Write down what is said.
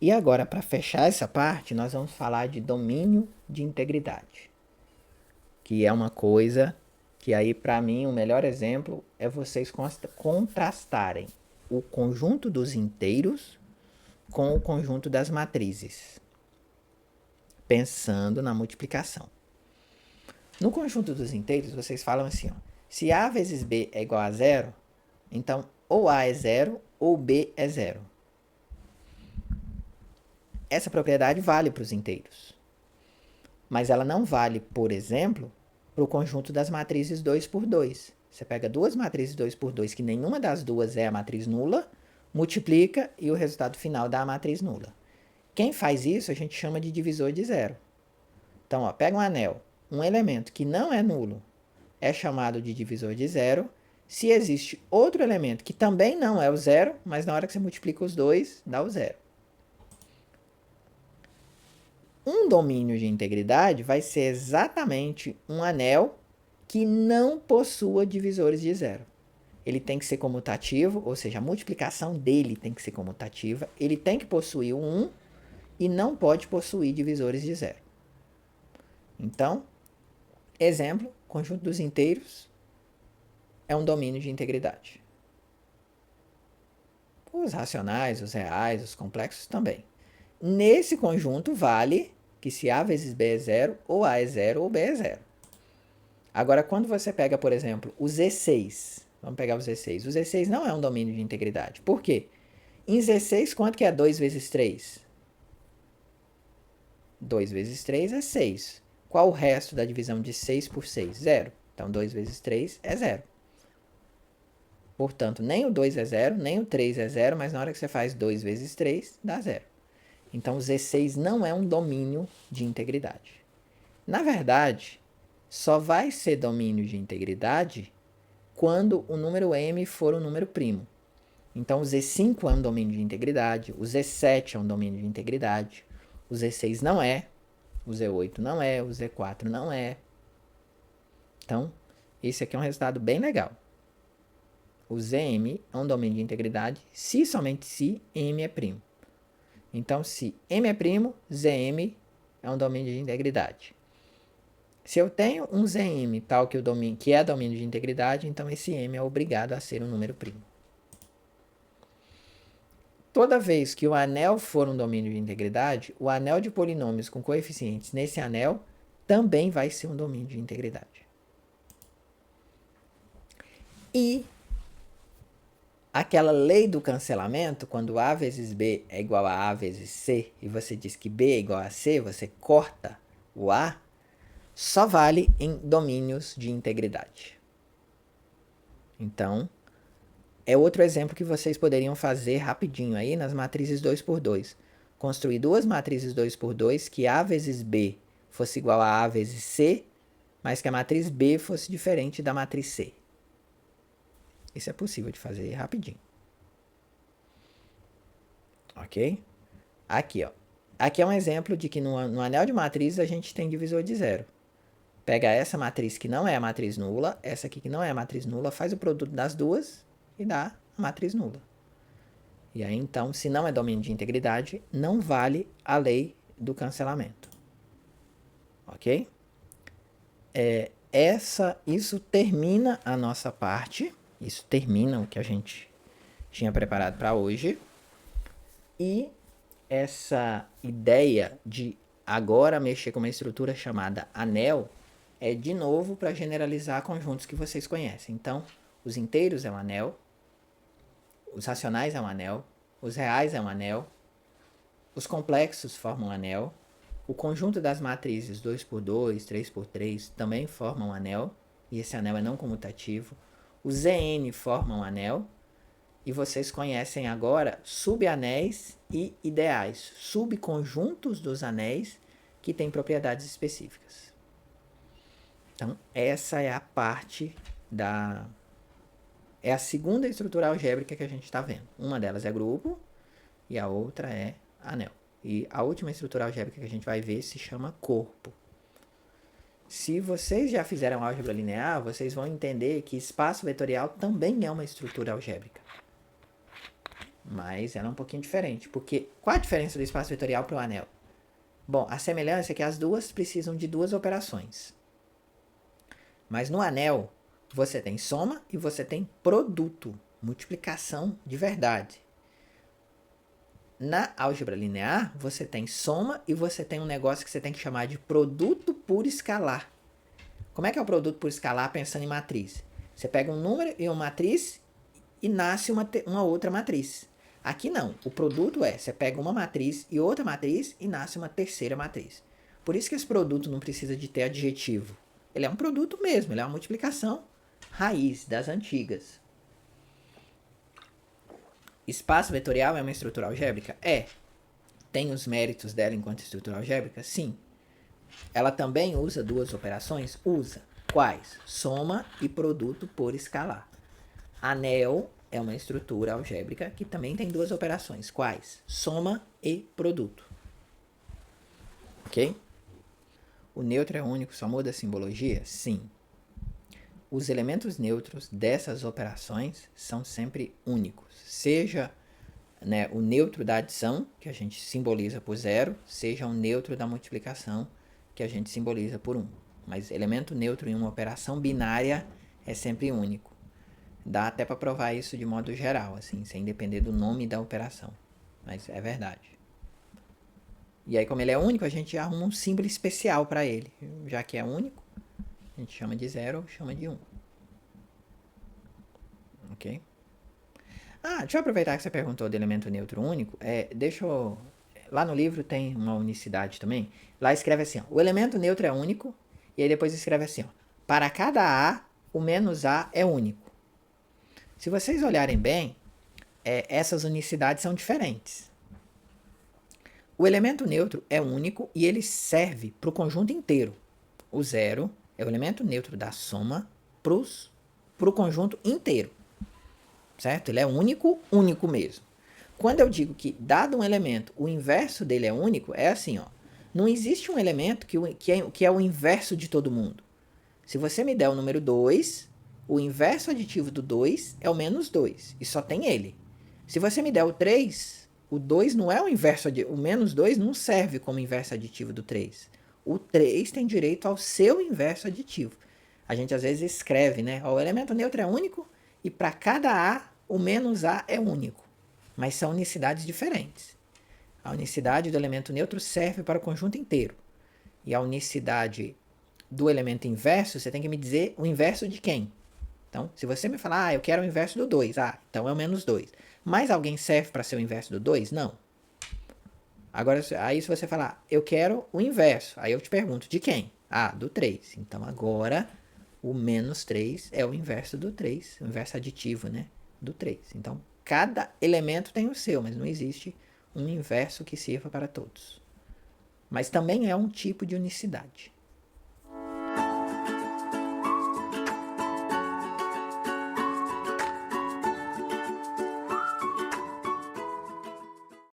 E agora, para fechar essa parte, nós vamos falar de domínio de integridade, que é uma coisa que aí, para mim, o melhor exemplo é vocês contrastarem o conjunto dos inteiros com o conjunto das matrizes, pensando na multiplicação. No conjunto dos inteiros, vocês falam assim, ó, se A vezes B é igual a zero, então ou A é zero ou B é zero. Essa propriedade vale para os inteiros. Mas ela não vale, por exemplo, para o conjunto das matrizes 2 por 2. Você pega duas matrizes 2 por 2, que nenhuma das duas é a matriz nula, multiplica e o resultado final dá a matriz nula. Quem faz isso a gente chama de divisor de zero. Então, ó, pega um anel, um elemento que não é nulo é chamado de divisor de zero. Se existe outro elemento que também não é o zero, mas na hora que você multiplica os dois, dá o zero. Um domínio de integridade vai ser exatamente um anel que não possua divisores de zero. Ele tem que ser comutativo, ou seja, a multiplicação dele tem que ser comutativa. Ele tem que possuir o 1 e não pode possuir divisores de zero. Então, exemplo, conjunto dos inteiros é um domínio de integridade. Os racionais, os reais, os complexos também. Nesse conjunto vale que se A vezes B é zero, ou A é zero ou B é zero. Agora, quando você pega, por exemplo, o Z6, vamos pegar o Z6. O Z6 não é um domínio de integridade. Por quê? Em Z6, quanto que é 2 vezes 3? 2 vezes 3 é 6. Qual o resto da divisão de 6 por 6? 0. Então, 2 vezes 3 é 0. Portanto, nem o 2 é 0, nem o 3 é 0, mas na hora que você faz 2 vezes 3, dá 0. Então, o Z6 não é um domínio de integridade. Na verdade, só vai ser domínio de integridade quando o número m for um número primo. Então, o Z5 é um domínio de integridade, o Z7 é um domínio de integridade, o Z6 não é, o Z8 não é, o Z4 não é. Então, esse aqui é um resultado bem legal. O Zm é um domínio de integridade se somente se m é primo. Então, se m é primo, Zm é um domínio de integridade. Se eu tenho um Zm tal que é domínio de integridade, então esse m é obrigado a ser um número primo. Toda vez que o anel for um domínio de integridade, o anel de polinômios com coeficientes nesse anel também vai ser um domínio de integridade. E aquela lei do cancelamento, quando A vezes B é igual a A vezes C, e você diz que B é igual a C, você corta o A, só vale em domínios de integridade. Então, é outro exemplo que vocês poderiam fazer rapidinho aí nas matrizes 2 por 2. Construir duas matrizes 2 por 2 que A vezes B fosse igual a A vezes C, mas que a matriz B fosse diferente da matriz C. Isso é possível de fazer rapidinho. Ok? Aqui, ó. Aqui é um exemplo de que no anel de matrizes a gente tem divisor de zero. Pega essa matriz que não é a matriz nula, essa aqui que não é a matriz nula, faz o produto das duas e dá a matriz nula. E aí, então, se não é domínio de integridade, não vale a lei do cancelamento. Ok? Isso termina a nossa parte. Isso termina o que a gente tinha preparado para hoje. E essa ideia de agora mexer com uma estrutura chamada anel é de novo para generalizar conjuntos que vocês conhecem. Então, os inteiros é um anel, os racionais é um anel, os reais é um anel, os complexos formam um anel, o conjunto das matrizes 2 por 2, 3 por 3 também formam um anel, e esse anel é não comutativo. O Zn forma um anel, e vocês conhecem agora subanéis e ideais, subconjuntos dos anéis que têm propriedades específicas. Então, essa é a parte é a segunda estrutura algébrica que a gente está vendo. Uma delas é grupo e a outra é anel. E a última estrutura algébrica que a gente vai ver se chama corpo. Se vocês já fizeram álgebra linear, vocês vão entender que espaço vetorial também é uma estrutura algébrica. mas ela é um pouquinho diferente. Porque qual a diferença do espaço vetorial para o anel? Bom, a semelhança é que as duas precisam de duas operações. Mas no anel, você tem soma e você tem produto, multiplicação de verdade. Na álgebra linear, você tem soma e você tem um negócio que você tem que chamar de produto por escalar. Como é que é o produto por escalar pensando em matriz? Você pega um número e uma matriz e nasce uma outra matriz. Aqui não. O produto você pega uma matriz e outra matriz e nasce uma terceira matriz. Por isso que esse produto não precisa de ter adjetivo. Ele é um produto mesmo, ele é uma multiplicação raiz das antigas. Espaço vetorial é uma estrutura algébrica? É. Tem os méritos dela enquanto estrutura algébrica? Sim. Ela também usa duas operações? Usa. Quais? Soma e produto por escalar. Anel é uma estrutura algébrica que também tem duas operações. Quais? Soma e produto. Ok? O neutro é único, só muda a simbologia? Sim. Os elementos neutros dessas operações são sempre únicos. Seja o neutro da adição, que a gente simboliza por 0, seja o neutro da multiplicação, que a gente simboliza por 1. Mas elemento neutro em uma operação binária é sempre único. Dá até para provar isso de modo geral, assim, sem depender do nome da operação. Mas é verdade. E aí, como ele é único, a gente arruma um símbolo especial para ele. Já que é único, a gente chama de 0 ou chama de 1. Ok? Deixa eu aproveitar que você perguntou do elemento neutro único. Lá no livro tem uma unicidade também. Lá escreve assim, ó, o elemento neutro é único. E aí depois escreve assim, ó, para cada A, o menos A é único. Se vocês olharem bem, essas unicidades são diferentes. O elemento neutro é único e ele serve para o conjunto inteiro. O 0 é o elemento neutro da soma para o conjunto inteiro. Certo? Ele é único, único mesmo. Quando eu digo que, dado um elemento, o inverso dele é único, é assim, ó. Não existe um elemento que é o inverso de todo mundo. Se você me der o número 2, o inverso aditivo do 2 é o menos 2. E só tem ele. Se você me der o 3, o 2 não é o inverso aditivo. O menos 2 não serve como inverso aditivo do 3. O 3 tem direito ao seu inverso aditivo. A gente às vezes escreve, né? O elemento neutro é único e para cada A, o menos A é único. Mas são unicidades diferentes. A unicidade do elemento neutro serve para o conjunto inteiro. E a unicidade do elemento inverso, você tem que me dizer o inverso de quem? Então, se você me falar, eu quero o inverso do 2, então é o menos 2. Mas alguém serve para ser o inverso do 2? Não. Agora, aí se você falar, eu quero o inverso, aí eu te pergunto, de quem? Do 3. Então, agora, o menos 3 é o inverso do 3, o inverso aditivo, né? Do 3. Então, cada elemento tem o seu, mas não existe um inverso que sirva para todos. Mas também é um tipo de unicidade.